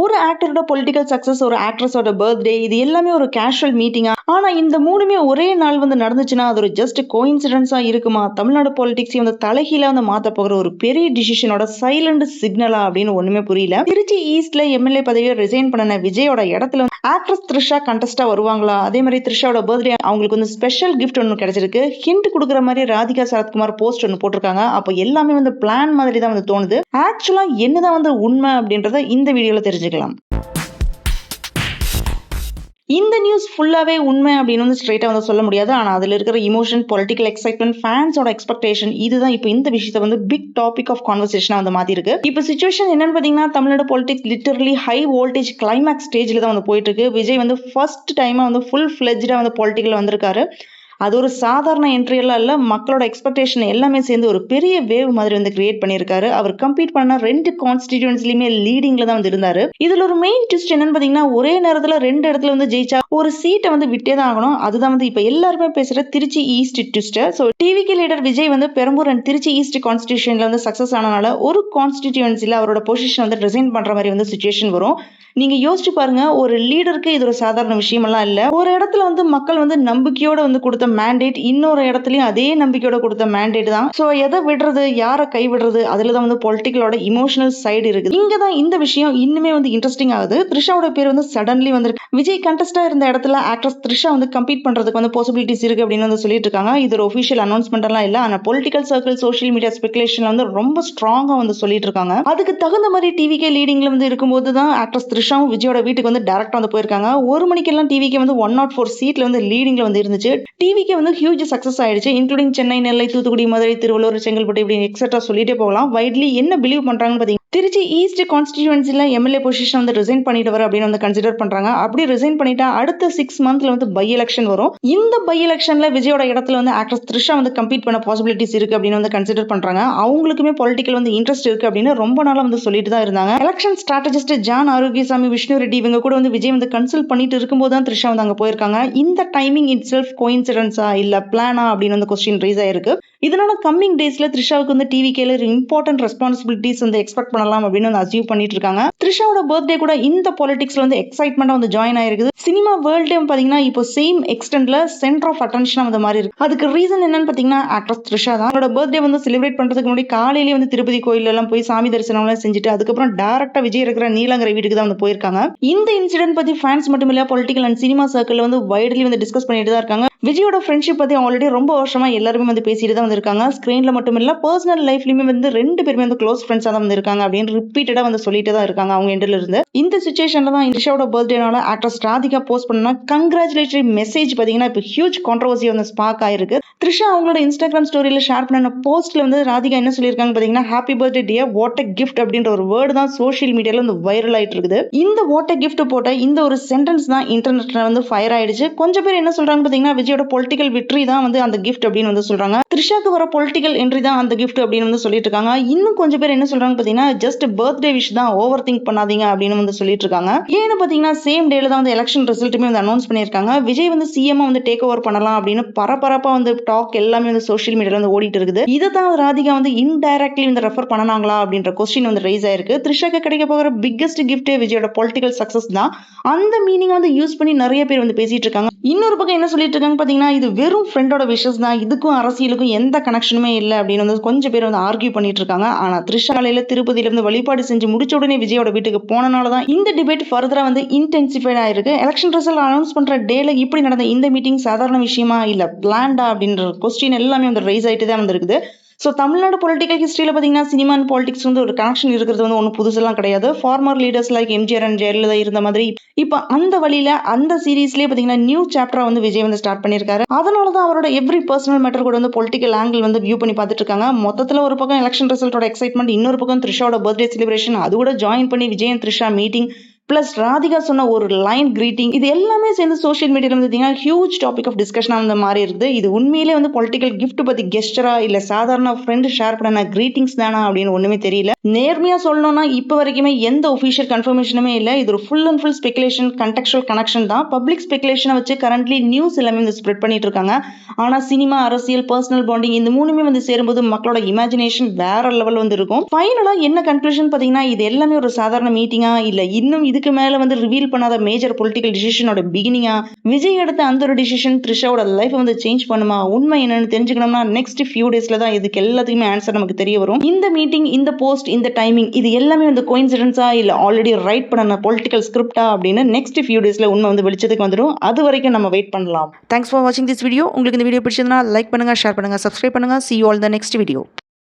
ஒரு ஆக்டரோட political success, ஒரு ஆக்ட்ரஸோட birthday, இது எல்லாமே ஒரு கேஷுவல் மீட்டிங்கா? ஆனா இந்த மூணுமே ஒரே நாள் நடந்துச்சுன்னா அது ஒரு ஜஸ்ட் கோயின்சிடன்ஸா இருக்குமா? தமிழ்நாடு பாலிடிக்ஸ் தலைகீழா மாத்த போகிற ஒரு பெரிய டிசிஷனோட சைலண்ட் சிக்னலா அப்படின்னு ஒண்ணுமே புரியல. திருச்சி ஈஸ்ட்ல எம்எல்ஏ பதவியை ரிசைன் பண்ண விஜயோட இடத்துல ஆக்ட்ரஸ் த்ரிஷா கண்டஸ்டா வருவாங்களா? அதே மாதிரி த்ரிஷாவோட பர்த்டே அவங்களுக்கு ஸ்பெஷல் கிஃப்ட் ஒன்று கிடைச்சிருக்கு. ஹிண்ட் கொடுக்குற மாதிரி ராதிகா சரத்குமார் போஸ்ட் ஒன்று போட்டிருக்காங்க. அப்போ எல்லாமே பிளான் மாதிரி தான் தோணுது. ஆக்சுவலா என்னதான் உண்மை அப்படின்றத இந்த வீடியோல தெரிஞ்சுக்கலாம். இந்த நியூஸ் ஃபுல்லாவே உண்மை அப்படின்னு ஸ்ட்ரெயிட்டா சொல்ல முடியாது. ஆனா அதுல இருக்கிற இமோஷன், பொலிட்டிக்கல் எக்ஸைட்மெண்ட், ஃபேன்ஸோட எக்ஸ்பெக்டேஷன், இதுதான் இப்போ இந்த விஷயத்தை பிக் டாபிக் ஆஃப் கான்வர்சேஷனா மாத்தி இருக்கு. இப்போ சிச்சுவேஷன் என்னன்னு பாத்தீங்கன்னா, Tamil Nadu politics literally high voltage climax ஸ்டேஜ்ல தான் போயிட்டு இருக்கு. விஜய் ஃபர்ஸ்ட் டைமா ஃபுல் ஃபிளெஜ்டா பொலிட்டிக்கல் வந்திருக்காரு. அது ஒரு சாதாரண என்ட்ரி எல்லாம் இல்ல. மக்களோட எக்ஸ்பெக்டேஷன் எல்லாமே சேர்ந்து ஒரு பெரிய வேவ் மாதிரி கிரியேட் பண்ணிருக்காரு. அவர் கம்பீட் பண்ண 2 கான்ஸ்டிடியூன்சிலயுமே லீடிங்ல தான் இருந்தாரு. இதுல ஒரு மெயின் ட்விஸ்ட் என்னன்னு பாத்தீங்கன்னா, ஒரே நேரத்துல 2 இடத்துல ஜெயிச்சா ஒரு சீட்டை விட்டே தான் ஆகணும். அதுதான் இப்ப எல்லாருமே பேசுற Trichy east twist. So TVK leader Vijay Perambur and Trichy east கான்ஸ்டிடியூஷன்ல சக்சஸ் ஆனனால ஒரு கான்ஸ்டிடியூன்சில அவரோட பொசிஷன் ரிசைன் பண்ற மாதிரி சிச்சுவேஷன் வரும். நீங்க யோசிச்சு பாருங்க, ஒரு லீடருக்கு இது ஒரு சாதாரண விஷயம் எல்லாம் இல்ல. ஒரு இடத்துல மக்கள் நம்பிக்கையோட கொடுத்த மேண்டேட், இன்னொரு இடத்துலயும் அதே நம்பிக்கையோட கொடுத்த மேண்டேட் தான். சோ எதை விடுறது, யாரை கைவிடுறது, அதுலதான் பொலிட்டிக்கலோட இமோஷனல் சைடு இருக்குது. இங்கதான் இந்த விஷயம் இன்னுமே இன்ட்ரெஸ்டிங் ஆகுது. த்ரிஷாவோட பேர் சடன்லி வந்திருக்கு. விஜய் கண்டஸ்டா இருந்த இடத்துல ஆக்ட்ரஸ் த்ரிஷா கம்பீட் பண்றதுக்கு பாசிபிலிட்டிஸ் இருக்கு அப்படின்னு சொல்லிட்டு இருக்காங்க. இது ஒரு ஒபிஷியல் அனௌன்ஸ்மெண்ட் எல்லாம் இல்ல. ஆனா பொலிட்டிக்கல் சர்க்கிள், சோசியல் மீடியா ஸ்பெகுலேஷன்ல ரொம்ப ஸ்ட்ராங்கா சொல்லிட்டு இருக்காங்க. அதுக்கு தகுந்த மாதிரி டிவிகே லீடிங்ல இருக்கும்போது தான் ஆக்ட்ரஸ் த்ரிஷாவும் விஜயோட வீட்டுக்கு டைரக்டா போயிருக்காங்க. 1 மணிக்கெல்லாம் டிவிகே 104 சீட்ல லீடிங்ல இருந்துச்சு. டிவிகே ஹியூஜ் சக்சஸ் ஆயிடுச்சு. இன்க்ளூடிங் சென்னை, நெல்லை, தூத்துக்குடி, மதுரை, திருவள்ளூர், செங்கல்பட்டு இப்படி எக்ஸெட்ரா சொல்லிட்டே போகலாம். வைட்லி என்ன பிலீவ் பண்றாங்கன்னு பாத்தீங்கன்னா, திருச்சி ஈஸ்ட் கான்ஸ்டிடியூன்சில எம்எல்ஏ பொசிஷன் ரிசைன் பண்ணிட்டு வர அப்படின்னு கன்சிடர் பண்றாங்க. அப்படி ரிசைன் பண்ணிட்டா அடுத்த 6 மந்த்ல பை எலெக்ஷன் வரும். இந்த பை எலெக்ஷன்ல விஜயோட இடத்துல ஆக்ட்ரஸ் த்ரிஷா கம்பீட் பண்ண பாசிபிலிட்டிஸ் இருக்கு அப்படின்னு கன்சிடர் பண்றாங்க. அவங்களுக்குமே பொலிட்டிக்கல் இன்ட்ரெஸ்ட் இருக்கு அப்படின்னு ரொம்ப நாளா சொல்லிட்டு தான் இருந்தாங்க. Election strategist John Arokiasamy, Vishnu Reddy இவங்க கூட விஜய் கன்சல்ட் பண்ணிட்டு இருக்கும்போது தான் த்ரிஷா அங்க போயிருக்காங்க. இந்த டைமிங் இட் செல்ஃப் கோயின்சிடன்ஸா இல்ல பிளானா அப்படின்னு கொஸ்டின் ரைஸ் ஆயிருக்கு. இதனால கம்மிங் டேஸ்ல த்ரிஷாவுக்கு டிவிகேல இம்பார்ட்டன்ட் ரெஸ்பான்சிபிலிட்டிஸ் எக்ஸ்பெக்ட் பண்ணலாம் அப்படின்னு அச்சீவ் பண்ணிட்டு இருக்காங்க. த்ரிஷாவோட பர்த்டே கூட இந்த பாலிடிக்ஸ்ல எக்ஸைட்மெண்டா ஜாயின் ஆயிருக்குது. சினிமா வேர்ல்டே பாத்தீங்கன்னா இப்போ சேம் எக்ஸ்டென்ட்ல சென்டர் ஆஃப் அட்டென்ஷன் மாதிரி இருக்கு. அதுக்கு ரீசன் என்னன்னு பாத்தீங்கன்னா, ஆக்ட்ரஸ் த்ரிஷா தான். அவரோட பர்த்டே செலிப்ரேட் பண்றதுக்கு முன்னாடி காலையிலேயே திருப்பதி கோயில் எல்லாம் போய் சாமி தரிசனம் எல்லாம் செஞ்சுட்டு அதுக்கப்புறம் டைரக்டா விஜய் இருக்கிற நீலங்கரை வீட்டுக்கு தான் போயிருக்காங்க. இந்த இன்சிடென்ட் பத்தி ஃபேன்ஸ் மட்டும் இல்ல, political and cinema circle widely discuss பண்ணிட்டு தான் இருக்காங்க. விஜயோட ஃப்ரெண்ட்ஷிப் பத்தி ஆல்ரெடி ரொம்ப வருஷமா எல்லாருமே பேசிட்டு தான் இருக்காங்க. ஸ்கிரீன்ல மட்டும் இல்ல, பர்சனல் லைஃப்லயுமே 2 பேருமே க்ளோஸ் ஃப்ரெண்ட்ஸா தான் இருக்காங்க அப்படின்னு ரிப்பீட்டடா சொல்லிட்டு தான் இருக்காங்க அவங்க எண்ட்ல இருந்து. இந்த சிச்சுவேஷன்ல தான் த்ரிஷாவோட பர்த்டேனால ஆக்ட்ரஸ் ராதிகா போஸ்ட் பண்ண கங்க்ராச்சுலேட்டரி மெசேஜ் பாத்தீங்கன்னா இப்போ ஹியூஜ் கான்ட்ரோவர்சி ஸ்பார்க் ஆயிருக்கு. த்ரிஷா அவங்களோட இன்ஸ்டாகிராம் ஸ்டோரியில ஷேர் பண்ண போஸ்ட்ல ராதிகா என்ன சொல்லியிருக்காங்க பாத்தீங்கன்னா, happy birthday dear, what a gift அப்படின்ற ஒரு வேர்டு தான் சோஷியல் மீடியால வைரல் ஆயிட்டு இருக்குது. இந்த வாட் எ கிஃப்ட் போட்ட இந்த ஒரு சென்டென்ஸ் தான் இன்டர்நெட்ல ஃபயர் ஆயிடுச்சு. கொஞ்சம் பேர் என்ன சொல்றாங்க பாத்தீங்கன்னா, விஜயோட பொலிட்டிக்கல் விக்டரி தான் அந்த கிஃப்ட் அப்படின்னு சொல்றாங்க. த்ரிஷாக்கு வர பொலிட்டிக்கல் என்ட்ரி தான் அந்த கிஃப்ட் அப்படின்னு சொல்லிட்டு இருக்காங்க. இன்னும் கொஞ்சம் பேர் என்ன சொல்றாங்க பாத்தீங்கன்னா, ஜஸ்ட் பர்த்டே விஷ் தான், ஓவர் திங்க் பண்ணாதீங்க அப்படின்னு சொல்லிட்டு இருக்காங்க. ஏன்னு பாத்தீங்கன்னா, சேம் டேல தான் எலெக்ஷன் ரிசல்ட்டுமே அனௌன்ஸ் பண்ணிருக்காங்க. விஜய் சிஎம் டேக் ஓவர் பண்ணலாம் அப்படின்னு பரபரப்பா டாக் எல்லாமே சோஷியல் மீடியால ஓடிட்டு இருக்குது. இதை தான் ராதிகா இன்டைரக்ட்லி ரெஃபர் பண்ணாங்களா அப்படின்ற கொஸ்டின் ரைஸ் ஆயிருக்கு. த்ரிஷாக்கு கிடைக்க போகிற பிக்கஸ்ட் கிஃப்ட் விஜயோட பொலிட்டிக்கல் சக்சஸ் தான். அந்த மீனிங் யூஸ் பண்ணி நிறைய பேர் பேசிட்டு இருக்காங்க. இன்னொரு பக்கம் என்ன சொல்லிட்டு இருக்காங்க பாத்தீங்கன்னா, இது வெறும் ஃப்ரெண்டோட விஷஸ் தான், இதுக்கும் அரசியலுக்கும் எந்த கனெக்ஷனுமே இல்லை அப்படின்னு கொஞ்சம் பேர் ஆர்கியூ பண்ணிட்டு இருக்காங்க. ஆனா த்ரிஷா காலையில திருப்பதியில வழிபாடு செஞ்சு முடிச்ச உடனே விஜயோட வீட்டுக்கு போனனாலதான் இந்த டிபேட் ஃபர்தரா இன்டென்சிஃபைட் ஆயிருக்கு. எலெக்ஷன் ரிசல்ட் அனௌன்ஸ் பண்ற டேல இப்படி நடந்த இந்த மீட்டிங் சாதாரண விஷயமா இல்ல பிளான்டா அப்படின்ற கொஸ்டின் எல்லாமே ரைஸ் ஆயிட்டு தான் இருக்குது. ஸோ தமிழ்நாடு பொலிட்டிக்கல் ஹிஸ்டரியில் பார்த்தீங்கன்னா, சினிமா அண்ட் பாலிடிக்ஸ் ஒரு கனெக்ஷன் இருக்கிறது ஒன்றும் புதுசெல்லாம் கிடையாது. Former leaders like MGR and Jayalalithaa இருந்த மாதிரி இப்போ அந்த வழியில அந்த சீரீஸ்லேயே பார்த்தீங்கன்னா நியூ சாப்டரா விஜய் ஸ்டார்ட் பண்ணியிருக்காரு. அதனால தான் அவரோட எவ்ரி பர்சனல் மேட்டர் கூட பொலிட்டிக்கல் ஆங்கிள் வியூ பண்ணி பார்த்துட்டு இருக்காங்க. மொத்தத்தில் ஒரு பக்கம் எலெக்ஷன் ரிசல்ட்டோட எக்ஸைட்மெண்ட், இன்னொரு பக்கம் த்ரிஷாவோட பர்த்டே செலிப்ரேஷன், அது கூட ஜாயின் பண்ணி Vijay and Trisha meeting plus Radhika சொன்ன ஒரு லைன் கிரீட்டிங், இது எல்லாமே சேர்ந்து சோஷியல் மீடியால வந்து பார்த்தீங்கன்னா ஹியூஜ் டாபிக் ஆஃப் டிஸ்கஷன் அந்த மாதிரி இருக்குது. இது உண்மையிலே வந்து பொலிட்டிக்கல் கிஃப்ட் பத்தி கெஸ்டரா இல்ல சாதாரண ஃப்ரெண்ட் ஷேர் பண்ண கிரீட்டிங்ஸ் தானா அப்படின்னு ஒண்ணுமே தெரியல. நேர்மையா சொல்லணும்னா இப்ப வரைக்குமே எந்த ஒபிஷியல் கன்ஃபர்மேஷனுமே இல்ல. இது ஒரு full and full speculation, contextual connection தான். பப்ளிக் ஸ்பெகுலேஷனை வச்சு கரண்ட்லி நியூஸ் எல்லாமே வந்து ஸ்ப்ரெட் பண்ணிட்டு இருக்காங்க. ஆனா சினிமா, அரசியல், பர்சனல் பாண்டிங் இந்த மூணுமே வந்து சேரும்போது மக்களோட இமேஜினேஷன் வேற லெவல் வந்து இருக்கும். ஃபைனலா என்ன கன்க்ளூஷன் பாத்தீங்கன்னா, இது எல்லாமே ஒரு சாதாரண மீட்டிங்கா இல்ல இன்னும் இதுக்கு மேல வந்து ரிவீல் பண்ணாத மேஜர் பொலிட்டிக்கல் டிசிஷனோட பிகினிங்கா? விஜய் எடுத்த அந்த ஒரு டிசிஷன் த்ரிஷாவோட லைஃப் வந்து சேஞ்ச் பண்ணுமா? உண்மை என்னன்னு தெரிஞ்சுக்கணும்னா நெக்ஸ்ட் ஃபியூ டேஸ்ல தான் இதுக்கு எல்லாத்துக்குமே ஆன்சர் நமக்கு தெரிய வரும். இந்த மீட்டிங், இந்த போஸ்ட், இந்த டைமிங் இது எல்லாமே வந்து கோயின்சிடென்ஸா இல்ல ஆல்ரெடி ரைட் பண்ண பொலிட்டிக்கல் ஸ்கிரிப்டா அப்படின்னு நெக்ஸ்ட் ஃபியூ டேஸ்ல உண்மை வந்து வெளிச்சத்துக்கு வந்துடும். அது வரைக்கும் நம்ம வெயிட் பண்ணலாம். தேங்க்ஸ் ஃபார் வாட்சிங் திஸ் வீடியோ. உங்களுக்கு இந்த வீடியோ பிடிச்சிருந்தா லைக் பண்ணுங்க, ஷேர் பண்ணுங்க, சப்ஸ்கிரைப் பண்ணுங்க. See you all in the next video.